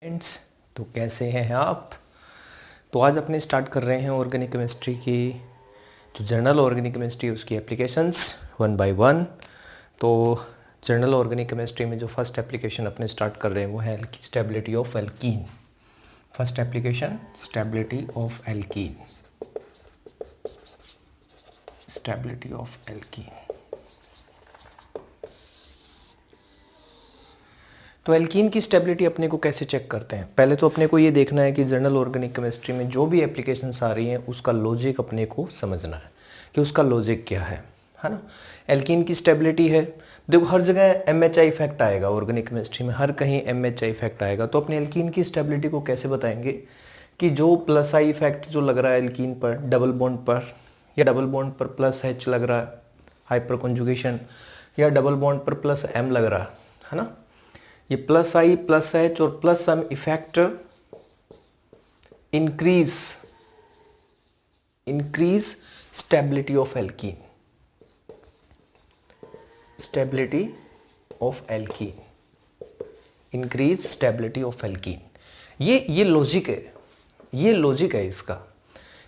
Friends, तो कैसे हैं आप। तो आज अपने स्टार्ट कर रहे हैं ऑर्गेनिक केमिस्ट्री की जो जर्नल ऑर्गेनिक केमिस्ट्री उसकी एप्लीकेशंस वन बाय वन। तो जर्नल ऑर्गेनिक केमिस्ट्री में जो फर्स्ट एप्लीकेशन अपने स्टार्ट कर रहे हैं वो है stability of alkene. First application stability of alkene, stability of alkene. तो एल्कीन की स्टेबिलिटी अपने को कैसे चेक करते हैं। पहले तो अपने को ये देखना है कि जर्नल ऑर्गेनिक केमिस्ट्री में जो भी एप्लीकेशंस आ रही हैं उसका लॉजिक अपने को समझना है कि उसका लॉजिक क्या है ना। एल्कीन की स्टेबिलिटी है, देखो हर जगह एमएचआई इफेक्ट आएगा ऑर्गेनिक केमिस्ट्री में, हर कहीं एमएचआई इफेक्ट आएगा। तो अपने एल्कीन की स्टेबिलिटी को कैसे बताएंगे कि जो प्लस आई इफेक्ट जो लग रहा है एल्कीन पर डबल बॉन्ड पर, या डबल बॉन्ड पर प्लस एच लग रहा है हाइपर कॉन्जुगेशन, या डबल बॉन्ड पर प्लस एम लग रहा है ना, ये प्लस आई प्लस एच और plus M effect increase stability of alkene, stability of alkene, increase stability of alkene. ये लॉजिक है, ये लॉजिक है इसका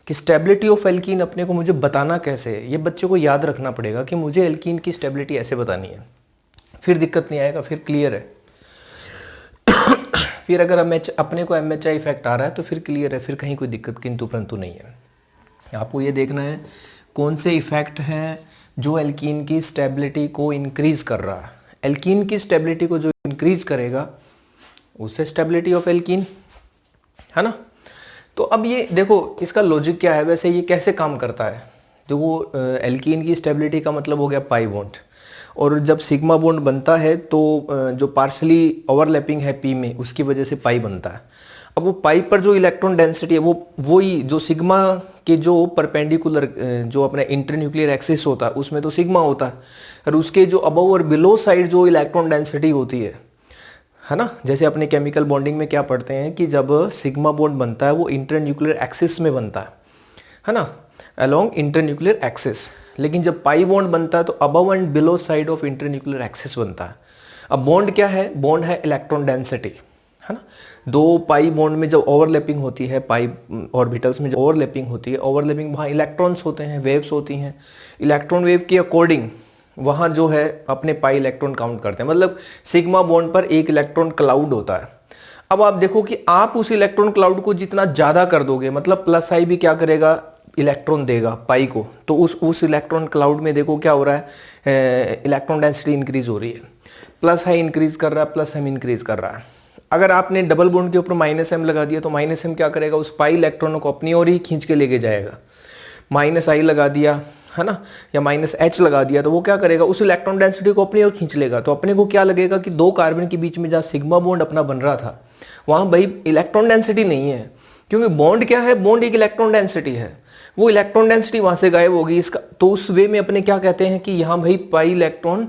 कि स्टेबिलिटी ऑफ एल्कीन अपने को मुझे बताना कैसे है। ये बच्चे को याद रखना पड़ेगा कि मुझे एल्कीन की स्टेबिलिटी ऐसे बतानी है, फिर दिक्कत नहीं आएगा, फिर क्लियर है। फिर अगर अपने को एमएचआई इफेक्ट आ रहा है तो फिर क्लियर है, फिर कहीं कोई दिक्कत किंतु परंतु नहीं है। आपको ये देखना है कौन से इफेक्ट हैं जो एल्कीन की स्टेबिलिटी को इंक्रीज कर रहा है। एल्कीन की स्टेबिलिटी को जो इंक्रीज करेगा उससे स्टेबिलिटी ऑफ एल्कीन, है ना। तो अब ये देखो इसका लॉजिक क्या है, वैसे ये कैसे काम करता है। देखो एल्कीन की स्टेबिलिटी का मतलब हो गया पाई बॉन्ड, और जब सिग्मा बॉन्ड बनता है तो जो पार्शली ओवरलैपिंग है पी में उसकी वजह से पाई बनता है। अब वो पाई पर जो इलेक्ट्रॉन डेंसिटी है वो ही जो सिग्मा के जो परपेंडिकुलर जो अपने इंटरन्यूक्लियर एक्सिस होता है उसमें तो सिग्मा होता है, और उसके जो अबव और बिलो साइड जो इलेक्ट्रॉन डेंसिटी होती है ना। जैसे अपने केमिकल बॉन्डिंग में क्या पढ़ते हैं कि जब सिग्मा बॉन्ड बनता है वो इंटरन्यूक्लियर एक्सिस में बनता है ना, अलोंग इंटरन्यूक्लियर एक्सिस। लेकिन जब पाई बॉन्ड बनता है तो above and below side of internuclear axis बनता है। अब बॉन्ड क्या है, बॉन्ड है इलेक्ट्रॉन डेंसिटी, है ना। दो पाई बॉन्ड में जब ओवरलैपिंग होती है, पाई ऑर्बिटल्स में जो ओवरलैपिंग होती है, ओवरलैपिंग वहाँ इलेक्ट्रॉन्स होते हैं, वेव्स होती हैं। इलेक्ट्रॉन वेव के अकॉर्डिंग वहाँ जो है अपने पाई इलेक्ट्रॉन काउंट करते हैं, मतलब सिग्मा बॉन्ड पर एक इलेक्ट्रॉन क्लाउड होता है। अब आप देखो कि आप उस इलेक्ट्रॉन क्लाउड को जितना ज़्यादा कर दोगे, मतलब प्लस आई भी क्या करेगा, इलेक्ट्रॉन देगा पाई को, तो उस इलेक्ट्रॉन क्लाउड में देखो क्या हो रहा है, इलेक्ट्रॉन डेंसिटी इंक्रीज हो रही है। प्लस आई इंक्रीज कर रहा है, प्लस एम इंक्रीज कर रहा है। अगर आपने डबल बॉन्ड के ऊपर माइनस एम लगा दिया तो माइनस एम क्या करेगा, उस पाई इलेक्ट्रॉनों को अपनी ओर ही खींच के लेके जाएगा। माइनस आई लगा दिया है ना, या माइनस एच लगा दिया तो वो क्या करेगा, उस इलेक्ट्रॉन डेंसिटी को अपनी ओर खींच लेगा। तो अपने को क्या लगेगा कि दो कार्बन के बीच में जहाँ सिग्मा बॉन्ड अपना बन रहा था वहाँ भाई इलेक्ट्रॉन डेंसिटी नहीं है, क्योंकि बॉन्ड क्या है, बॉन्ड एक इलेक्ट्रॉन डेंसिटी है, वो इलेक्ट्रॉन डेंसिटी वहां से गायब होगी इसका। तो उस वे में अपने क्या कहते हैं कि यहाँ भाई पाई इलेक्ट्रॉन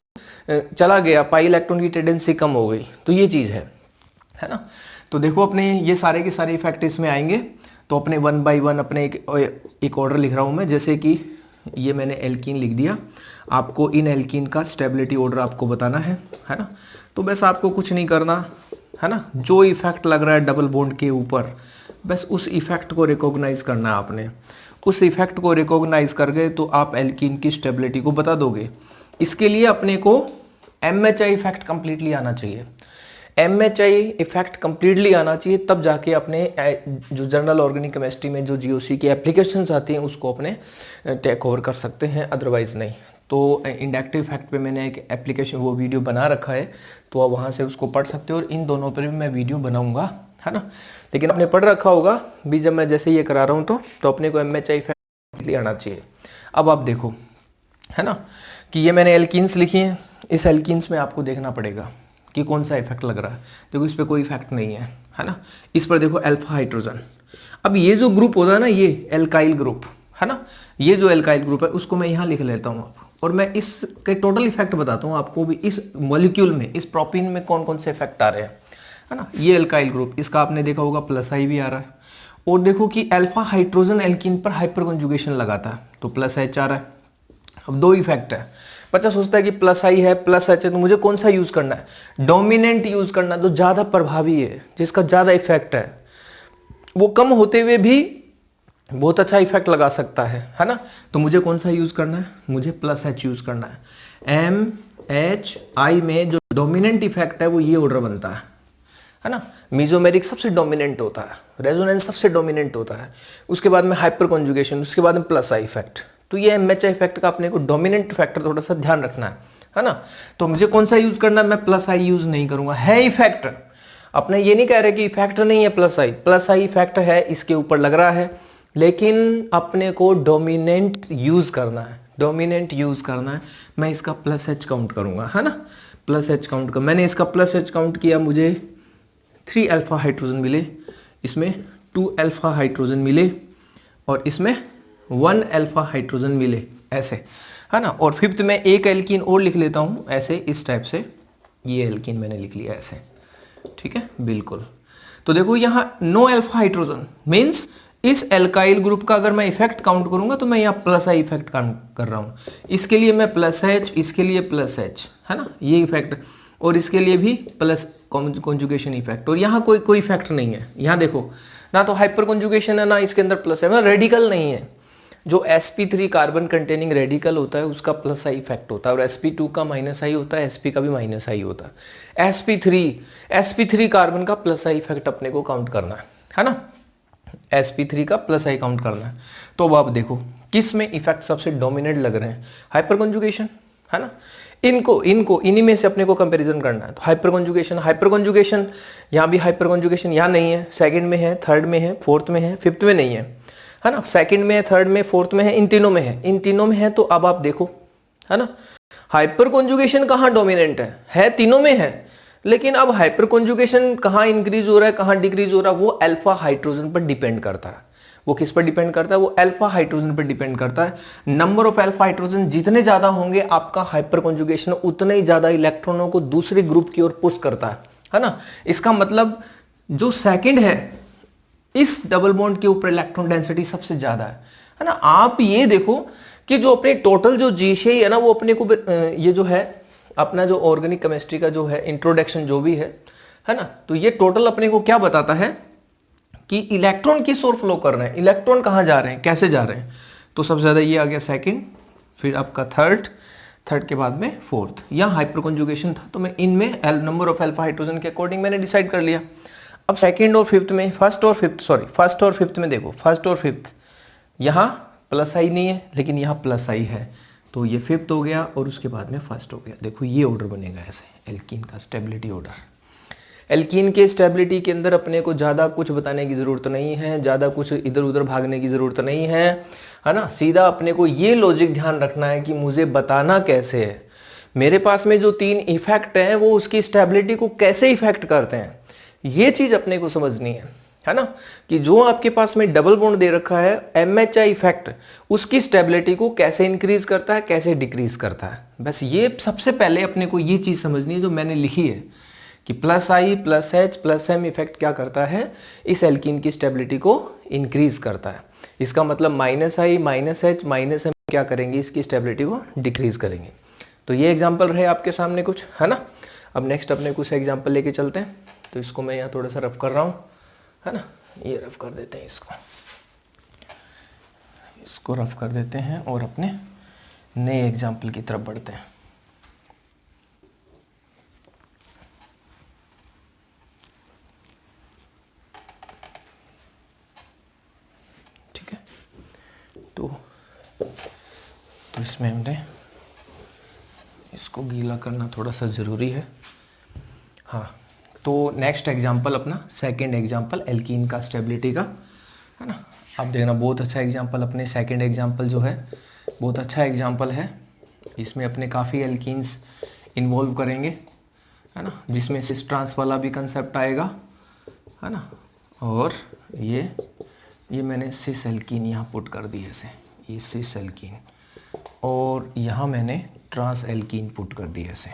चला गया, पाई इलेक्ट्रॉन की टेंडेंसी कम हो गई। तो ये चीज़ है ना। तो देखो अपने ये सारे के सारे इफेक्ट इसमें आएंगे। तो अपने वन बाय वन अपने एक ऑर्डर लिख रहा हूँ मैं, जैसे कि ये मैंने एल्कीन लिख दिया, आपको इन एल्कीन का स्टेबिलिटी ऑर्डर आपको बताना है ना। तो बस आपको कुछ नहीं करना है ना, जो इफेक्ट लग रहा है डबल बॉन्ड के ऊपर बस उस इफेक्ट को रिकॉग्नाइज करना है आपने। उस इफेक्ट को रिकॉग्नाइज कर गए तो आप एल्कीन की स्टेबिलिटी को बता दोगे। इसके लिए अपने को एमएचआई इफेक्ट कंप्लीटली आना चाहिए। एमएचआई इफेक्ट कंप्लीटली आना चाहिए, तब जाके अपने जो जर्नल ऑर्गेनिक केमिस्ट्री में जो जीओसी की एप्लीकेशंस आती हैं उसको अपने टेक ओवर कर सकते हैं, अदरवाइज नहीं। तो इंडक्टिव इफेक्ट पे मैंने एक एप्लीकेशन वो वीडियो बना रखा है, तो आप वहाँ से उसको पढ़ सकते हो, और इन दोनों पर भी मैं वीडियो बनाऊंगा, है ना। लेकिन आपने पढ़ रखा होगा भी जब मैं जैसे ये करा रहा हूँ तो अपने को एमएचआई इफेक्ट आना चाहिए। अब आप देखो है ना कि ये मैंने एल्कीन्स लिखी हैं, इस एल्कीन्स में आपको देखना पड़ेगा कि कौन सा इफेक्ट लग रहा है। देखो इस पर कोई इफेक्ट नहीं है ना। इस पर देखो अल्फा हाइड्रोजन। अब ये जो ग्रुप होता है ना, ये एल्काइल ग्रुप है ना, ये जो एल्काइल ग्रुप है उसको मैं यहाँ लिख लेता हूँ और मैं इसके टोटल इफेक्ट बताता हूँ आपको भी, इस मॉलिक्यूल में, इस प्रोपीन में कौन कौन से इफेक्ट आ रहे हैं, है ना। ये एल्काइल ग्रुप, इसका आपने देखा होगा प्लस आई भी आ रहा है, और देखो कि अल्फा हाइड्रोजन एल्कीन पर हाइपर कॉन्जुगेशन लगाता है तो प्लस एच आ रहा है। अब दो इफेक्ट है, बच्चा सोचता है कि प्लस आई है, प्लस एच है, तो मुझे कौन सा यूज करना है? डोमिनेंट यूज करना, जो ज्यादा प्रभावी है, जिसका ज्यादा इफेक्ट है, वो कम होते हुए भी बहुत अच्छा इफेक्ट लगा सकता है ना। तो मुझे कौन सा यूज करना है? मुझे प्लस एच यूज करना है। एम एच आई में जो डोमिनेंट इफेक्ट है वो ये ऑर्डर बनता है ना। मीजोमेरिक सबसे डोमिनेंट होता है, रेजोनेंस सबसे डोमिनेंट होता है, उसके बाद में हाइपर कॉन्जुगेशन, उसके बाद में प्लस आई इफेक्ट। तो ये एम एच आई इफेक्ट का अपने को डोमिनेंट फैक्टर थोड़ा सा ध्यान रखना है ना। तो मुझे कौन सा यूज करना है? मैं प्लस आई यूज नहीं करूंगा। है इफेक्ट, अपने ये नहीं कह रहे कि इफेक्ट नहीं है प्लस आई इफेक्ट है, इसके ऊपर लग रहा है, लेकिन अपने को डोमिनेंट यूज करना है, डोमिनेंट यूज करना है। मैं इसका प्लस एच काउंट करूंगा, है ना। प्लस एच काउंट कर, मैंने इसका प्लस एच काउंट किया, मुझे 3 अल्फा हाइड्रोजन मिले, इसमें 2 अल्फा हाइड्रोजन मिले, और इसमें 1 अल्फा हाइड्रोजन मिले, ऐसे, है ना। और फिफ्थ में एक एल्कीन और लिख लेता हूं ऐसे, इस टाइप से, ये एल्कीन मैंने लिख लिया ऐसे, ठीक है, बिल्कुल। तो देखो यहां नो अल्फा हाइड्रोजन मीन्स इस एल्काइल ग्रुप का अगर मैं इफेक्ट काउंट करूंगा तो मैं यहाँ प्लस आई इफेक्ट काउंट कर रहा हूँ। इसके लिए मैं प्लस एच, इसके लिए प्लस एच, है ना, ये इफेक्ट, और इसके लिए भी प्लस कॉन्जुगेशन इफेक्ट, और यहाँ कोई इफेक्ट नहीं है। यहाँ देखो ना तो हाइपर कॉन्जुगेशन है ना इसके अंदर प्लस है, मतलब रेडिकल नहीं है। जो sp3 कार्बन कंटेनिंग रेडिकल होता है उसका प्लस आई इफेक्ट होता है, और sp2 का माइनस आई होता है, sp का भी माइनस आई होता है। sp3 कार्बन का प्लस आई इफेक्ट अपने को काउंट करना है ना, sp3 का प्लस आई काउंट करना है। तो अब आप देखो किस में इफेक्ट सबसे डोमिनेट लग रहे हैं? हाइपर कॉन्जुगेशन, है ना। इन्हीं में से अपने को कंपैरिजन करना है। तो हाइपर कॉन्जुगेशन यहाँ भी हाइपर कॉन्जुगेशन यहाँ नहीं है, सेकंड में है, थर्ड में है, फोर्थ में है, फिफ्थ में नहीं है ना। सेकंड में, थर्ड में, फोर्थ में है, इन तीनों में है, इन तीनों में है। तो अब आप देखो, है ना, हाइपर कॉन्जुगेशन कहाँ डोमिनेंट है तीनों में है, लेकिन अब हाइपर कॉन्जुगेशन कहाँ इंक्रीज हो रहा है, कहाँ डिक्रीज हो रहा है, वो अल्फा हाइड्रोजन पर डिपेंड करता है। वो किस पर डिपेंड करता है? वो अल्फा हाइड्रोजन पर डिपेंड करता है। नंबर ऑफ अल्फा हाइड्रोजन जितने ज्यादा होंगे, आपका हाइपर कॉन्जुगेशन उतने ही ज्यादा इलेक्ट्रॉनों को दूसरे ग्रुप की ओर पुश करता है ना। इसका मतलब जो सेकंड है, इस डबल बॉन्ड के ऊपर इलेक्ट्रॉन डेंसिटी सबसे ज्यादा है ना। आप ये देखो कि जो अपने टोटल जो जीशे है ना, वो अपने को ये जो है अपना जो ऑर्गेनिक केमिस्ट्री का जो है इंट्रोडक्शन जो भी है ना, तो ये टोटल अपने को क्या बताता है कि इलेक्ट्रॉन किस ओर फ्लो कर रहे हैं, इलेक्ट्रॉन कहाँ जा रहे हैं, कैसे जा रहे हैं। तो सबसे ज्यादा ये आ गया सेकंड, फिर आपका थर्ड के बाद में फोर्थ। यहाँ हाइपर कॉन्जुगेशन था, तो मैं इनमें नंबर ऑफ अल्फा हाइड्रोजन के अकॉर्डिंग मैंने डिसाइड कर लिया। अब सेकंड और फिफ्थ में, फर्स्ट और फिफ्थ में देखो, फर्स्ट और फिफ्थ यहाँ प्लस आई नहीं है, लेकिन यहाँ प्लस आई है, तो ये फिफ्थ हो गया और उसके बाद में फर्स्ट हो गया। देखो ये ऑर्डर बनेगा ऐसे, एल्कीन का स्टेबिलिटी ऑर्डर। एल्कीन के स्टेबिलिटी के अंदर अपने को ज़्यादा कुछ बताने की ज़रूरत नहीं है, ज़्यादा कुछ इधर उधर भागने की ज़रूरत नहीं है ना। सीधा अपने को ये लॉजिक ध्यान रखना है कि मुझे बताना कैसे है, मेरे पास में जो 3 इफेक्ट हैं वो उसकी स्टेबिलिटी को कैसे इफेक्ट करते हैं, ये चीज़ अपने को समझनी है ना। कि जो आपके पास में डबल बॉन्ड दे रखा है MHI इफेक्ट, उसकी स्टेबिलिटी को कैसे इंक्रीज करता है, कैसे डिक्रीज करता है। बस ये सबसे पहले अपने को ये चीज़ समझनी है जो मैंने लिखी है कि plus I plus H plus M effect क्या करता है, इस एल्कीन की स्टेबिलिटी को इंक्रीज करता है। इसका मतलब माइनस आई माइनस एच माइनस एम क्या करेंगे, इसकी स्टेबिलिटी को डिक्रीज करेंगे। तो ये एग्जाम्पल रहे आपके सामने कुछ, है ना। अब नेक्स्ट अपने कुछ एग्जाम्पल लेके चलते हैं। तो इसको मैं यहाँ थोड़ा सा रफ कर रहा हूँ, है ना, ये रफ कर देते हैं, इसको रफ कर देते हैं और अपने नए एग्जाम्पल की तरफ बढ़ते हैं। ठीक है, तो इसमें हमने इसको गीला करना थोड़ा सा ज़रूरी है। हाँ, तो नेक्स्ट एग्जाम्पल अपना सेकंड एग्जाम्पल एल्कीन का स्टेबिलिटी का, है ना। आप देखना बहुत अच्छा एग्जाम्पल, अपने सेकंड एग्जाम्पल जो है बहुत अच्छा एग्जाम्पल है। इसमें अपने काफ़ी एल्कीन्स इन्वॉल्व करेंगे, है ना, जिसमें सिस ट्रांस वाला भी कंसेप्ट आएगा, है ना। और ये मैंने सिस एल्कीन यहाँ पुट कर दी ऐसे, ये सिस एल्कीन, और यहाँ मैंने ट्रांस एल्कीन पुट कर दी ऐसे।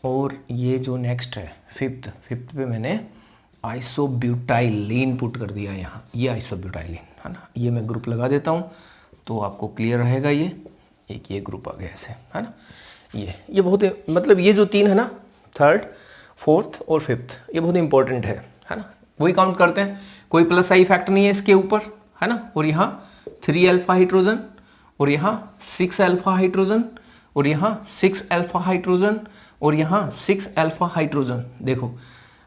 और ये जो नेक्स्ट है फिफ्थ पे मैंने आइसोब्यूटाइलीन पुट कर दिया यहाँ, ये आइसोब्यूटाइलीन, है ना। ये मैं ग्रुप लगा देता हूँ तो आपको क्लियर रहेगा ये, एक ये ग्रुप आ गया ऐसे, है ना। ये बहुत मतलब ये जो 3 है ना, थर्ड, फोर्थ और फिफ्थ, ये बहुत इंपॉर्टेंट है ना। वही काउंट करते हैं, कोई प्लस आई फैक्टर नहीं है इसके ऊपर, है ना। और यहाँ 3 अल्फा हाइड्रोजन, और यहाँ 6 अल्फा हाइड्रोजन, और यहाँ 6 अल्फा हाइड्रोजन, और यहाँ 6 अल्फा हाइड्रोजन, देखो,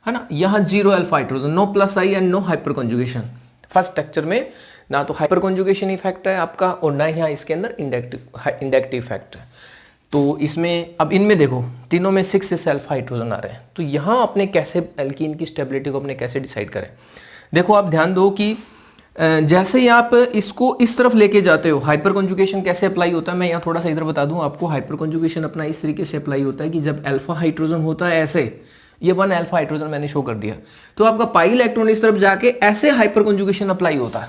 है ना। यहाँ 0 alpha hydrogen, no plus I and no hyperconjugation. First structure में ना तो हाइपर कॉन्जुगेशन इफेक्ट है आपका, और ना यहाँ इसके अंदर इंडक्टिव इफेक्ट है। तो इसमें अब इनमें देखो तीनों में 6 अल्फा हाइड्रोजन आ रहे हैं, तो यहाँ अपने कैसे एल्कीन की स्टेबिलिटी को अपने कैसे डिसाइड करें। देखो आप ध्यान दो कि जैसे ही आप इसको इस तरफ लेके जाते हो, हाइपर कॉन्जुगेशन कैसे अप्लाई होता है, मैं यहाँ थोड़ा सा इधर बता दूं आपको। हाइपर कॉन्जुगेशन अपना इस तरीके से अप्लाई होता है कि जब अल्फा हाइड्रोजन होता है ऐसे, ये 1 अल्फा हाइड्रोजन मैंने शो कर दिया, तो आपका पाई इलेक्ट्रॉन इस तरफ जाके ऐसे हाइपर कॉन्जुगेशन अप्लाई होता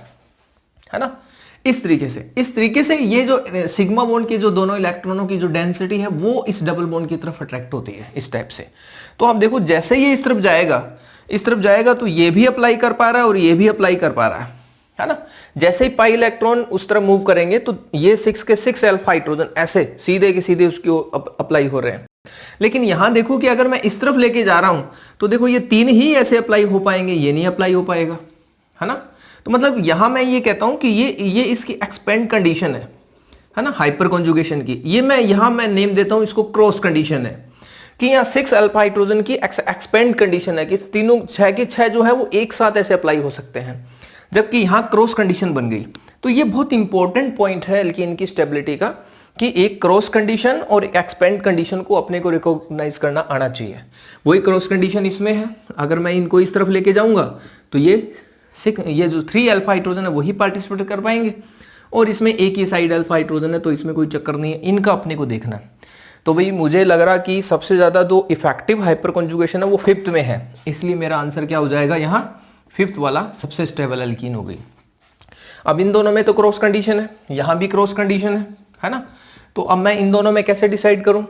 है ना, इस तरीके से ये जो सिग्मा बॉन्ड के जो दोनों इलेक्ट्रॉनों की जो डेंसिटी है वो इस डबल बॉन्ड की तरफ अट्रैक्ट होती है इस टाइप से। तो आप देखो जैसे ये इस तरफ जाएगा तो ये भी अप्लाई कर पा रहा है और ये भी अप्लाई कर पा रहा है ना। जैसे ही पाई इलेक्ट्रॉन उस तरफ मूव करेंगे तो ये 6 के 6 अल्फा हाइड्रोजन ऐसे सीधे के सीधे उसके अप्लाई हो रहे हैं। लेकिन यहां देखो कि अगर मैं इस तरफ लेके जा रहा हूं तो देखो ये 3 ही ऐसे अप्लाई हो पाएंगे, ये नहीं अप्लाई हो पाएगा, है ना। तो मतलब यहां मैं ये कहता हूं कि ये इसकी एक्सपेंड कंडीशन है ना, हाइपर कॉन्जुगेशन की। ये मैं नेम देता हूं इसको क्रॉस कंडीशन है, कि यहाँ 6 अल्फा हाइड्रोजन की एक्सपेंड कंडीशन है कि तीनों 6 के 6 जो है वो एक साथ ऐसे अप्लाई हो सकते हैं, जबकि यहाँ क्रॉस कंडीशन बन गई। तो ये बहुत इंपॉर्टेंट पॉइंट है एल्कीन की स्टेबिलिटी का, कि एक क्रॉस कंडीशन और एक एक्सपेंड कंडीशन को अपने को रिकॉग्नाइज करना आना चाहिए। वही क्रॉस कंडीशन इसमें है, अगर मैं इनको इस तरफ लेके जाऊंगा तो ये जो 3 अल्फा हाइड्रोजन है वही पार्टिसिपेट कर पाएंगे, और इसमें एक ही साइड अल्फा हाइड्रोजन है तो इसमें कोई चक्कर नहीं है, इनका अपने को देखना है। तो भाई मुझे लग रहा कि सबसे ज्यादा जो इफेक्टिव हाइपर कॉन्जुगेशन है वो 5th में है, इसलिए मेरा आंसर क्या हो जाएगा यहाँ 5th वाला सबसे स्टेबल एल्कीन हो गई। अब इन दोनों में तो क्रॉस कंडीशन है, यहाँ भी क्रॉस कंडीशन है ना। तो अब मैं इन दोनों में कैसे डिसाइड करूं,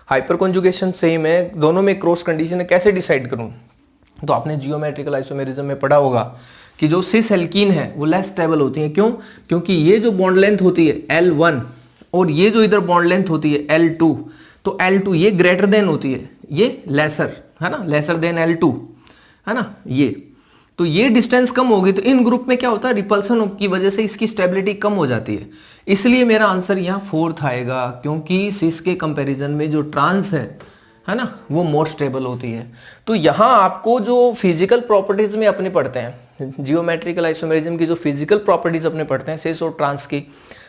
हाइपर कॉन्जुगेशन सेम है, दोनों में क्रॉस कंडीशन है, कैसे डिसाइड करूं। तो आपने जियोमेट्रिकल आइसोमेरिज्म में पढ़ा होगा कि जो सिस एल्कीन है वो लेस स्टेबल होती है। क्यों? क्योंकि ये जो बॉन्ड लेंथ होती है L1 और ये जो इधर बॉन्ड लेंथ होती है L2, तो L2 ये ग्रेटर देन होती है, ये लेसर है ना, लेसर देन L2 है ना। तो ये डिस्टेंस कम होगी तो इन ग्रुप में क्या होता है, रिपल्सन की वजह से इसकी स्टेबिलिटी कम हो जाती है। इसलिए मेरा आंसर यहाँ 4th आएगा, क्योंकि सिस के कंपैरिजन में जो ट्रांस है ना, वो मोर स्टेबल होती है। तो यहाँ आपको जो फिजिकल प्रॉपर्टीज में अपने पढ़ते हैं, जियोमेट्रिकल आइसोमेरिज्म की जो फिजिकल प्रॉपर्टीज अपने पढ़ते हैं सिस और ट्रांस की,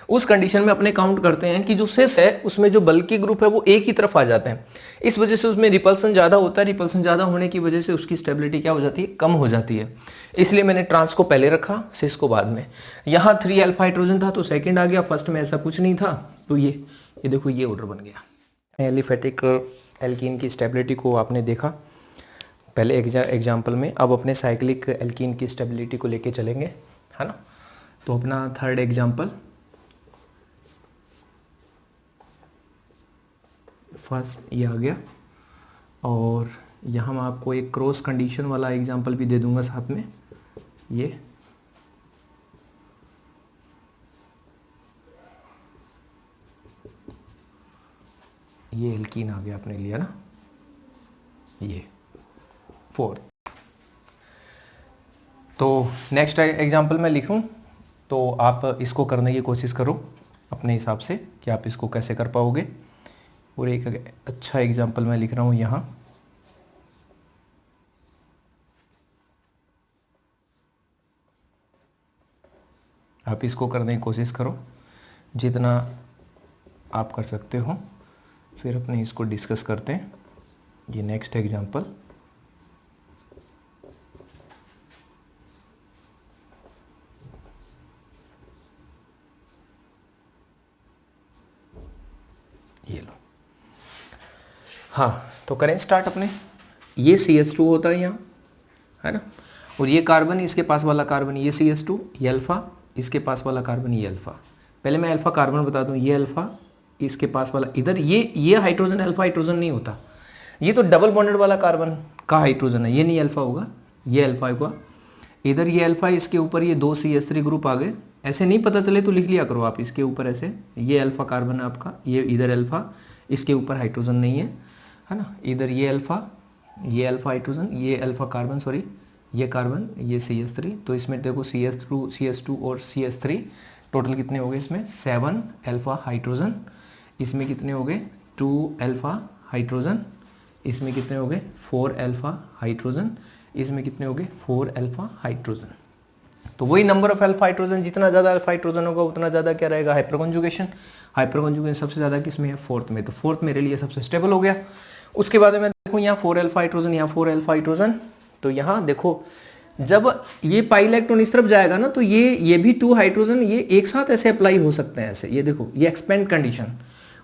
उस कंडीशन में अपने काउंट करते हैं कि जो सिस है उसमें जो बल्कि ग्रुप है वो एक ही तरफ आ जाते हैं, इस वजह से उसमें रिपल्सन ज्यादा होता है। रिपल्सन ज्यादा होने की वजह से उसकी स्टेबिलिटी क्या हो जाती है, कम हो जाती है। इसलिए मैंने ट्रांस को पहले रखा, सिस को बाद में। यहाँ 3 अल्फा हाइड्रोजन था तो सेकंड आ गया, फर्स्ट में ऐसा कुछ नहीं था, तो ये देखो ये ऑर्डर बन गया। एलिफेटिक एल्कीन की स्टेबिलिटी को आपने देखा पहले एग्जाम्पल में। अब अपने साइक्लिक एल्कीन की स्टेबिलिटी को लेके चलेंगे, है ना। तो अपना थर्ड एग्जाम्पल, फर्स्ट ये आ गया, और यहाँ मैं आपको एक क्रॉस कंडीशन वाला एग्जाम्पल भी दे दूंगा साथ में। ये एल्कीन आ गया आपने लिया ना, ये 4th। तो नेक्स्ट एग्जाम्पल मैं लिखूं तो आप इसको करने की कोशिश करो अपने हिसाब से कि आप इसको कैसे कर पाओगे। और एक अच्छा एग्जाम्पल मैं लिख रहा हूँ यहाँ, आप इसको करने की कोशिश करो जितना आप कर सकते हो, फिर अपने इसको डिस्कस करते हैं। ये नेक्स्ट एग्जाम्पल, ये लो। हाँ तो करें स्टार्ट अपने। ये CH2 होता है यहाँ, है ना, और ये कार्बन, इसके पास वाला कार्बन ये CH2, ये अल्फा, इसके पास वाला कार्बन ये अल्फा। पहले मैं अल्फा कार्बन बता दूं, ये अल्फा, इसके पास वाला इधर ये हाइड्रोजन अल्फा हाइड्रोजन नहीं होता, ये तो डबल बॉन्डेड वाला कार्बन का हाइड्रोजन है, ये नहीं अल्फा होगा, ये अल्फा होगा। इधर ये अल्फा, इसके ऊपर ये 2 CH3 ग्रुप आ गए, ऐसे नहीं पता चले तो लिख लिया करो आप इसके ऊपर ऐसे, ये अल्फा कार्बन है आपका, ये इधर अल्फा, इसके ऊपर हाइड्रोजन नहीं है ना, इधर ये अल्फा हाइड्रोजन, ये अल्फा कार्बन, सॉरी ये कार्बन, ये CH3, तो इसमें देखो CS2 और CS3 टोटल कितने हो गए इसमें 7 अल्फा हाइड्रोजन, इसमें कितने हो गए 2 अल्फा हाइड्रोजन, इसमें कितने हो गए 4 अल्फा हाइड्रोजन, इसमें कितने हो गए 4 अल्फा हाइड्रोजन। तो वही नंबर ऑफ अल्फा हाइड्रोजन, जितना ज़्यादा अल्फा हाइड्रोजन होगा उतना ज़्यादा क्या रहेगा हाइपर कॉन्जुगेशन। हाइपर कॉन्जुगेशन सबसे ज़्यादा किस में है 4th में, तो 4th मेरे लिए सबसे स्टेबल हो गया। उसके बाद में देखो यहाँ 4 अल्फा हाइड्रोजन, यहाँ 4 अल्फा हाइड्रोजन, तो यहाँ देखो जब ये पाई इलेक्ट्रॉन इस तरफ जाएगा ना तो ये भी 2 हाइड्रोजन ये एक साथ ऐसे अप्लाई हो सकते हैं ऐसे, ये देखो ये एक्सपेंड कंडीशन,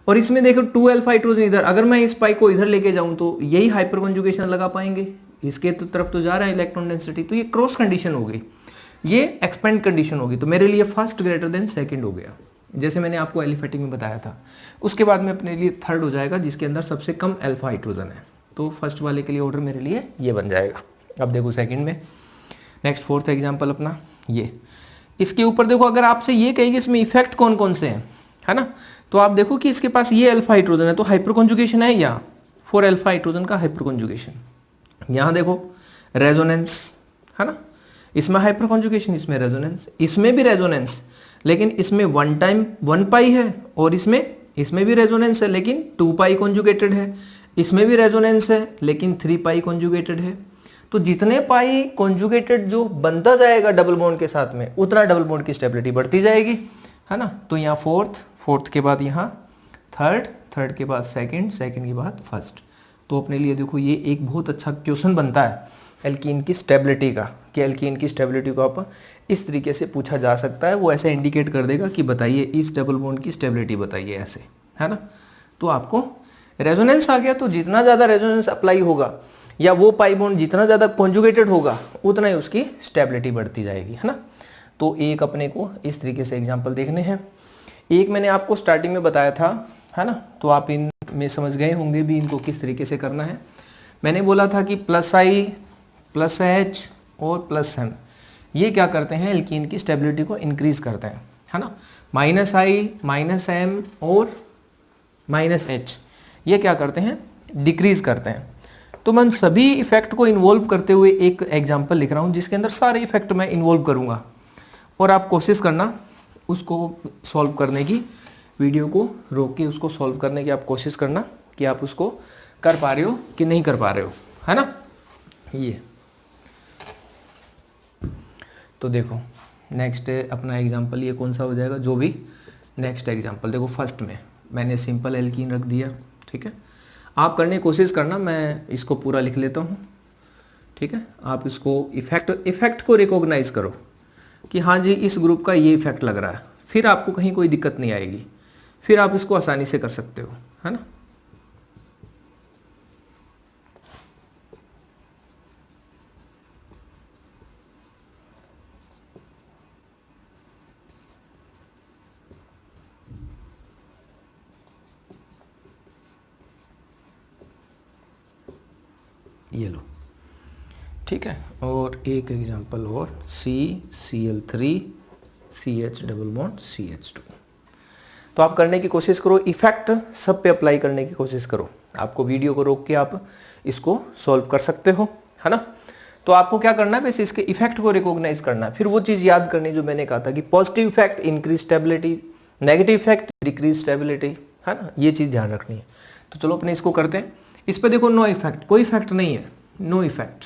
और इसमें देखो 2 अल्फा हाइड्रोजन इधर, अगर मैं इस पाई को इधर लेके जाऊं तो यही हाइपर कॉन्जुगेशन लगा पाएंगे, इसके तरफ तो जा रहा है इलेक्ट्रॉन डेंसिटी, तो ये क्रॉस कंडीशन हो गई, ये एक्सपेंड कंडीशन होगी, तो मेरे लिए फर्स्ट ग्रेटर देन सेकंड हो गया, जैसे मैंने आपको एलिफेटिक में बताया था। उसके बाद में अपने लिए थर्ड हो जाएगा जिसके अंदर सबसे कम अल्फा हाइड्रोजन है, तो फर्स्ट वाले के लिए ऑर्डर मेरे लिए ये बन जाएगा। अब देखो सेकंड में, नेक्स्ट 4th एग्जांपल अपना ये, इसके ऊपर देखो अगर आपसे ये कहेंगे इसमें इफेक्ट कौन कौन से हैं, है ना, तो आप देखो कि इसके पास ये अल्फा हाइड्रोजन है तो हाइपर कॉन्जुगेशन है या 4 अल्फा हाइड्रोजन का हाइपर कॉन्जुगेशन, यहाँ देखो रेजोनेंस, है ना, इसमें हाइपर कॉन्जुगेशन, इसमें रेजोनेंस, इसमें भी रेजोनेंस, लेकिन इसमें 1 पाई है, और इसमें भी रेजोनेंस है लेकिन 2 पाई कॉन्जुगेटेड है, इसमें भी रेजोनेंस है लेकिन 3 पाई कॉन्जुगेटेड है। तो जितने पाई कॉन्जुगेटेड जो बनता जाएगा डबल बॉन्ड के साथ में उतना डबल बॉन्ड की स्टेबिलिटी बढ़ती जाएगी, है ना। तो यहाँ 4th के बाद यहाँ 3rd के बाद सेकंड के बाद फर्स्ट। तो अपने लिए देखो ये एक बहुत अच्छा क्वेश्चन बनता है एल्कीन की स्टेबिलिटी का, कि एल्कीन की स्टेबिलिटी को आप इस तरीके से पूछा जा सकता है, वो ऐसे इंडिकेट कर देगा कि बताइए इस डबल बॉन्ड की स्टेबिलिटी बताइए ऐसे, है ना। तो आपको रेजोनेंस आ गया, तो जितना ज़्यादा रेजोनेंस अप्लाई होगा या वो पाई बॉन्ड जितना ज़्यादा कॉन्जुगेटेड होगा उतना ही उसकी स्टेबिलिटी बढ़ती जाएगी, है ना। तो एक अपने को इस तरीके से एग्जाम्पल देखने हैं। एक मैंने आपको स्टार्टिंग में बताया था, है ना, तो आप इन में समझ गए होंगे भी इनको किस तरीके से करना है। मैंने बोला था कि +I +H और +M ये क्या करते हैं एल्कीन की स्टेबिलिटी को इंक्रीज करते हैं, है ना। -I -M और -H ये क्या करते हैं डिक्रीज करते हैं। तो मैं सभी इफेक्ट को इन्वॉल्व करते हुए एक एग्जांपल लिख रहा हूँ जिसके अंदर सारे इफेक्ट मैं इन्वॉल्व करूँगा, और आप कोशिश करना उसको सॉल्व करने की, वीडियो को रोक के उसको सॉल्व करने की आप कोशिश करना कि आप उसको कर पा रहे हो कि नहीं कर पा रहे हो, है ना। ये तो देखो नेक्स्ट अपना एग्जांपल ये कौन सा हो जाएगा, जो भी नेक्स्ट एग्जांपल देखो फर्स्ट में मैंने सिंपल एल्कीन रख दिया, ठीक है। आप करने की कोशिश करना, मैं इसको पूरा लिख लेता हूँ, ठीक है। आप इसको इफेक्ट को रिकॉग्नाइज करो कि हाँ जी इस ग्रुप का ये इफेक्ट लग रहा है, फिर आपको कहीं कोई दिक्कत नहीं आएगी, फिर आप इसको आसानी से कर सकते हो, है ना। ये लो, ठीक है। और एक एग्जांपल और CCl3 CH double bond CH2। तो आप करने की कोशिश करो, इफेक्ट सब पे अप्लाई करने की कोशिश करो। आपको वीडियो को रोक के आप इसको सॉल्व कर सकते हो, है ना। तो आपको क्या करना है, वैसे इसके इफेक्ट को रिकॉग्नाइज करना है, फिर वो चीज़ याद करनी जो मैंने कहा था कि positive effect increase stability, negative effect decrease stability, है ना, ये चीज़ ध्यान रखनी है। तो चलो अपने इसको करते हैं। इस पे देखो नो इफेक्ट, कोई इफेक्ट नहीं है, नो इफेक्ट,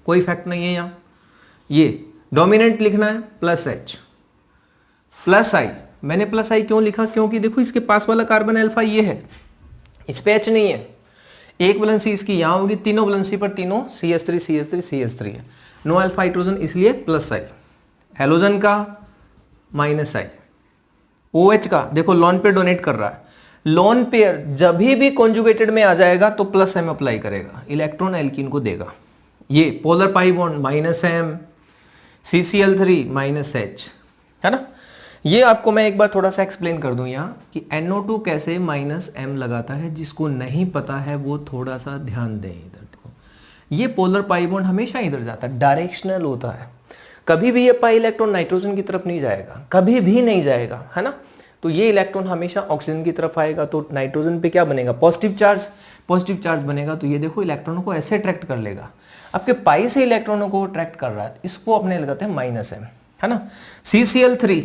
कोई इफेक्ट नहीं है यहाँ। ये डोमिनेंट लिखना है +H +I, मैंने +I क्यों लिखा, क्योंकि देखो इसके पास वाला कार्बन अल्फा ये है, इस पे H नहीं है, एक वैलेंसी इसकी यहाँ होगी, तीनों वैलेंसी पर तीनों CH3 CH3 CH3 है, नो अल्फा हाइड्रोजन इसलिए +I, हेलोजन का -I, OH का देखो लॉन पेयर डोनेट कर रहा है, लोन पेयर जब भी कॉन्जुगेटेड में आ जाएगा तो +M अप्लाई करेगा, इलेक्ट्रॉन एल्कीन को देगा। ये polar pi bond -M CCl3 -H, है ना। ये आपको मैं एक बार थोड़ा सा एक्सप्लेन कर दूं यहाँ कि NO2 कैसे -M लगाता है, जिसको नहीं पता है वो थोड़ा सा ध्यान दें। इधर देखो ये पोलर पाई बॉन्ड हमेशा इधर जाता है, डायरेक्शनल होता है। कभी भी ये पाई इलेक्ट्रॉन नाइट्रोजन की तरफ नहीं जाएगा, कभी भी नहीं जाएगा, है ना। तो ये इलेक्ट्रॉन हमेशा ऑक्सीजन की तरफ आएगा, तो नाइट्रोजन पे क्या बनेगा, पॉजिटिव चार्ज बनेगा। तो ये देखो इलेक्ट्रॉनों को ऐसे अट्रैक्ट कर लेगा। आपके पाई से इलेक्ट्रॉनों को अट्रैक्ट कर रहा है, इसको अपने लगाते हैं -m, है ना। CCl3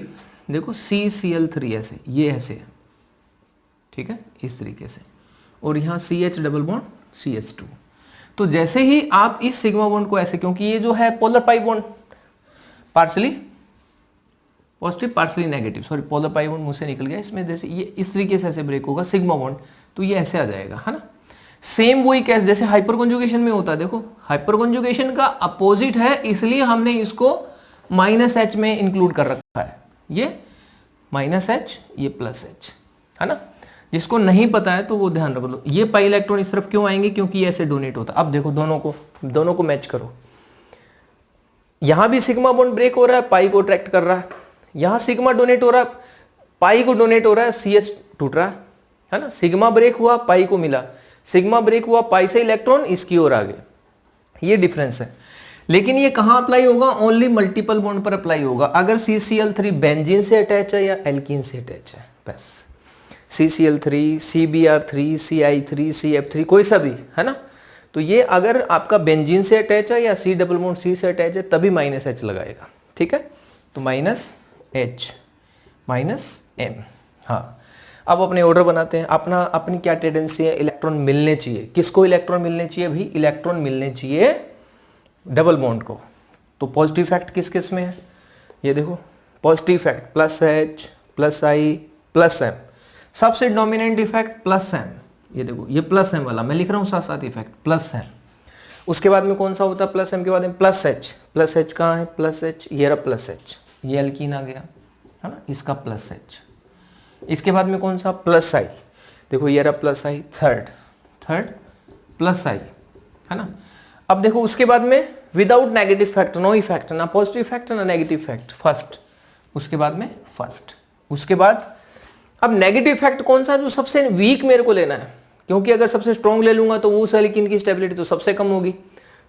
देखो, CCl3 ऐसे, ये ऐसे, ठीक है, इस तरीके से, और यहाँ CH डबल बॉन्ड CH2। तो जैसे ही आप इस सिग्मा बॉन्ड को ऐसे, क्योंकि ये जो है polar pi bond, partially positive partially negative, sorry polar pi bond मुझसे निकल गया, इसमें जैसे ये इस तरीके से ऐसे ब्रेक होगा सिग्मा बॉन्ड, तो ये ऐसे आ जाएगा, है ना। सेम वही केस जैसे हाइपर कॉन्जुगेशन में होता है। देखो हाइपर कॉन्जुगेशन का अपोजिट है, इसलिए हमने इसको -H में इंक्लूड कर रखा है, ये -H, ये +H, है ना। जिसको नहीं पता है तो वो ध्यान रख लो। ये पाई इलेक्ट्रॉन इस तरफ क्यों आएंगे, क्योंकि ये ऐसे डोनेट होता है। अब देखो दोनों को मैच करो, यहां भी सिग्मा बॉन्ड ब्रेक हो रहा है, पाई को अट्रैक्ट कर रहा है, यहां सिग्मा डोनेट हो रहा है, पाई को डोनेट हो रहा है, CH टूट रहा है ना। सिग्मा ब्रेक हुआ, पाई को मिला, सिग्मा ब्रेक हुआ, पाई से इलेक्ट्रॉन इसकी ओर आ गए, ये डिफरेंस है। लेकिन ये कहां अप्लाई होगा, ओनली मल्टीपल बॉन्ड पर अप्लाई होगा। अगर CCl3 बेंजीन से अटैच है या एल्कीन से अटैच है, बस CCl3, CBr3, CI3, CF3 कोई सा भी, है ना। तो ये अगर आपका बेंजीन से अटैच है या C डबल बॉन्ड C से अटैच है तभी -H लगाएगा, ठीक है। तो -H -M। हाँ, अब अपने ऑर्डर बनाते हैं। अपनी क्या टेंडेंसी है, इलेक्ट्रॉन मिलने चाहिए। किसको इलेक्ट्रॉन मिलने चाहिए भाई, इलेक्ट्रॉन मिलने चाहिए डबल बॉन्ड को। तो पॉजिटिव इफेक्ट किस किस में है, ये देखो positive effect +H +I +M, सबसे डोमिनेंट इफेक्ट +M। ये देखो ये +M वाला मैं लिख रहा हूँ साथ साथ इफेक्ट +M। उसके बाद में कौन सा होता है +M के बाद में +H कहाँ है, +H, ये रहा +H, ये एल्कीन आ गया, है ना, इसका +H। इसके बाद में कौन सा +I, देखो ये रहा +I, थर्ड +I, है ना। अब देखो उसके बाद में without negative effect, no effect, ना पॉजिटिव इफेक्ट ना नेगेटिव इफेक्ट, फर्स्ट। उसके बाद में फर्स्ट, उसके बाद अब नेगेटिव इफेक्ट कौन सा, जो सबसे वीक मेरे को लेना है, क्योंकि अगर सबसे स्ट्रॉन्ग ले लूंगा तो वो एल्कीन की स्टेबिलिटी तो सबसे कम होगी।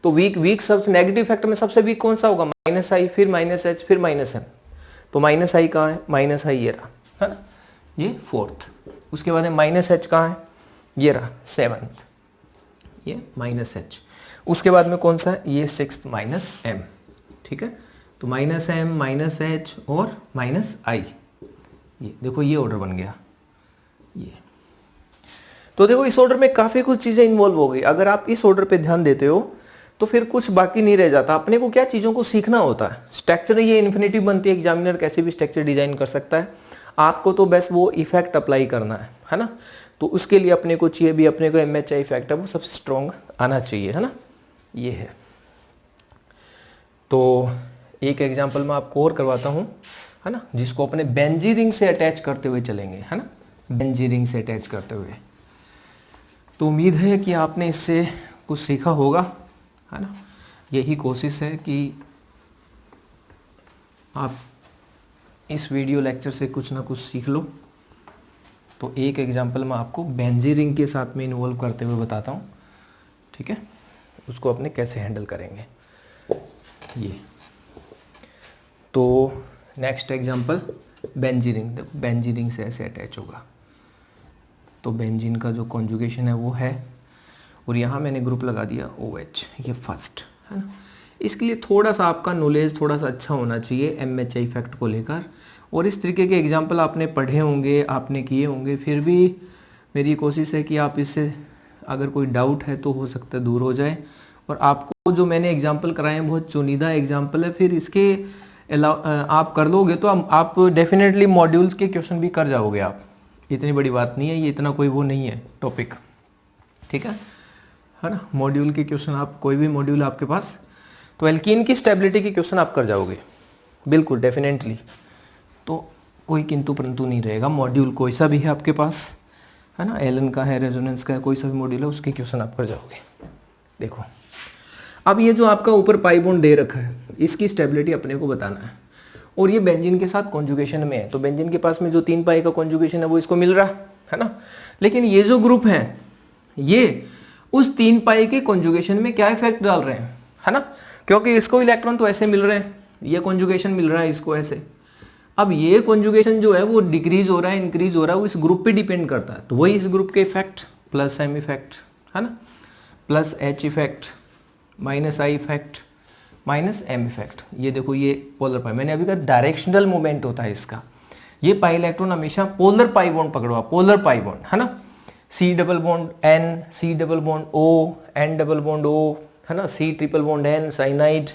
तो वीक सबसे नेगेटिव इफेक्ट में सबसे वीक कौन सा होगा, -I, फिर -H, फिर -M। तो -I कहाँ है, -I ये रहा, है ना, ये 4th। उसके बाद में -H कहाँ है, ये रहा 7th, ये -H। उसके बाद में कौन सा है, ये 6th -M, ठीक है। तो -M -H और -I, ये देखो ये ऑर्डर बन गया ये। तो देखो इस ऑर्डर में काफ़ी कुछ चीज़ें इन्वॉल्व हो गई। अगर आप इस ऑर्डर पे ध्यान देते हो तो फिर कुछ बाकी नहीं रह जाता। अपने को क्या चीज़ों को सीखना होता है। स्ट्रक्चर ये इन्फिनिटिव बनती है, एग्जामिनर कैसे भी स्ट्रक्चर डिजाइन कर सकता है, आपको तो बस वो इफेक्ट अप्लाई करना है ना। तो उसके लिए अपने को चाहिए भी, अपने को MHI इफेक्ट है वो सबसे स्ट्रॉन्ग आना चाहिए, है ना, ये है। तो एक एग्जाम्पल मैं आपको और करवाता हूँ, है ना, जिसको अपने बेंजी रिंग से अटैच करते हुए चलेंगे, है ना, बेंजी रिंग से अटैच करते हुए। तो उम्मीद है कि आपने इससे कुछ सीखा होगा, है ना। यही कोशिश है कि आप इस वीडियो लेक्चर से कुछ ना कुछ सीख लो। तो एक एग्जांपल मैं आपको बेंजी रिंग के साथ में इन्वॉल्व करते हुए बताता हूँ, ठीक है, उसको अपने कैसे हैंडल करेंगे ये। तो नेक्स्ट एग्जांपल बेंजी रिंग, देखो बेंजी रिंग से ऐसे अटैच होगा। तो बेंजीन का जो कॉन्जुगेशन है वो है, और यहाँ मैंने ग्रुप लगा दिया OH, ये फर्स्ट, है ना। इसके लिए थोड़ा सा आपका नॉलेज थोड़ा सा अच्छा होना चाहिए MHI इफेक्ट को लेकर, और इस तरीके के एग्जांपल आपने पढ़े होंगे, आपने किए होंगे। फिर भी मेरी कोशिश है कि आप इससे अगर कोई डाउट है तो हो सकता है दूर हो जाए। और आपको जो मैंने एग्जांपल कराए हैं बहुत चुनिंदा एग्जांपल है, फिर इसके आप कर लोगे तो आप डेफिनेटली मॉड्यूल्स के क्वेश्चन भी कर जाओगे आप। इतनी बड़ी बात नहीं है, ये इतना कोई वो नहीं है टॉपिक, ठीक है ना। मॉड्यूल के क्वेश्चन आप, कोई भी मॉड्यूल आपके पास, तो एल्कीन की स्टेबिलिटी के क्वेश्चन आप कर जाओगे बिल्कुल डेफिनेटली। तो कोई किंतु परंतु नहीं रहेगा। मॉड्यूल कोई सा भी है आपके पास, है ना, एलन का है, रेजोनेंस का है, कोई सा भी मॉड्यूल है उसके क्वेश्चन आप कर जाओगे। देखो अब ये जो आपका ऊपर पाई बॉन्ड दे रखा है, इसकी स्टेबिलिटी अपने को बताना है, और ये बेंजीन के साथ कॉन्जुगेशन में है। तो बेंजीन के पास में जो 3 पाई का कॉन्जुगेशन है वो इसको मिल रहा है ना। लेकिन ये जो ग्रुप है ये उस 3 पाई के कॉन्जुगेशन में क्या इफेक्ट डाल रहे हैं, है ना, क्योंकि इसको इलेक्ट्रॉन तो ऐसे मिल रहे हैं, ये कॉन्जुगेशन मिल रहा है इसको ऐसे। अब ये कॉन्जुगेशन जो है वो डिक्रीज हो रहा है इंक्रीज हो रहा है, वो इस ग्रुप पे डिपेंड करता है। तो वही इस ग्रुप के इफेक्ट प्लस एम इफेक्ट है ना, plus H effect minus I effect minus M effect. ये देखो ये पोलर पाई, मैंने अभी कहा डायरेक्शनल मूवमेंट होता है इसका। ये पाई इलेक्ट्रॉन हमेशा पोलर पाई बॉन्ड पकड़वा, पोलर पाई बॉन्ड है ना, C double bond N, C double bond O, N double bond O है ना, C triple bond N cyanide.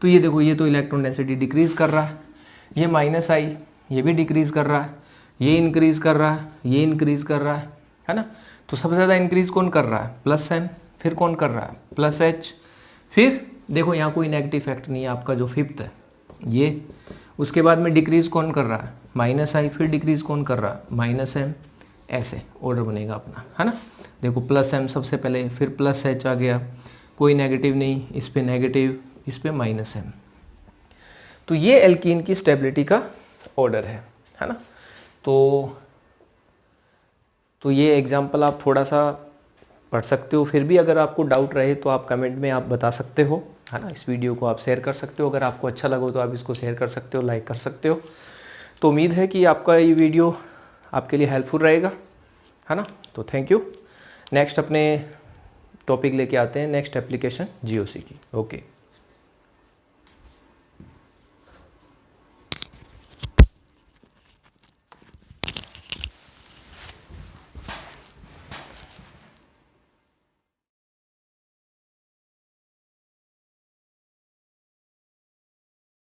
तो ये देखो ये तो इलेक्ट्रॉन डेंसिटी डिक्रीज कर रहा है, ये माइनस आई ये भी डिक्रीज कर रहा है, ये इंक्रीज कर रहा है, ये इंक्रीज कर रहा है ना। तो सबसे ज़्यादा इंक्रीज कौन कर रहा है, प्लस एम, फिर कौन कर रहा है, प्लस एच, फिर देखो यहाँ कोई नेगेटिव इफेक्ट नहीं है आपका जो फिफ्थ है ये। उसके बाद में डिक्रीज कौन कर रहा है, माइनस आई, फिर डिक्रीज कौन कर रहा है, माइनस एम। ऐसे ऑर्डर बनेगा अपना है ना। देखो प्लस एम सबसे पहले, फिर प्लस एच आ गया, कोई नेगेटिव नहीं, इस पे नेगेटिव, इस पे माइनस एम। तो ये एल्कीन की स्टेबिलिटी का ऑर्डर है ना। तो ये एग्जाम्पल आप थोड़ा सा पढ़ सकते हो, फिर भी अगर आपको डाउट रहे तो आप कमेंट में आप बता सकते हो है ना। इस वीडियो को आप शेयर कर सकते हो, अगर आपको अच्छा लगा तो आप इसको शेयर कर सकते हो, लाइक कर सकते हो। तो उम्मीद है कि आपका ये वीडियो आपके लिए हेल्पफुल रहेगा है ना। तो थैंक यू। नेक्स्ट अपने टॉपिक लेके आते हैं, नेक्स्ट एप्लीकेशन जीओसी की। ओके।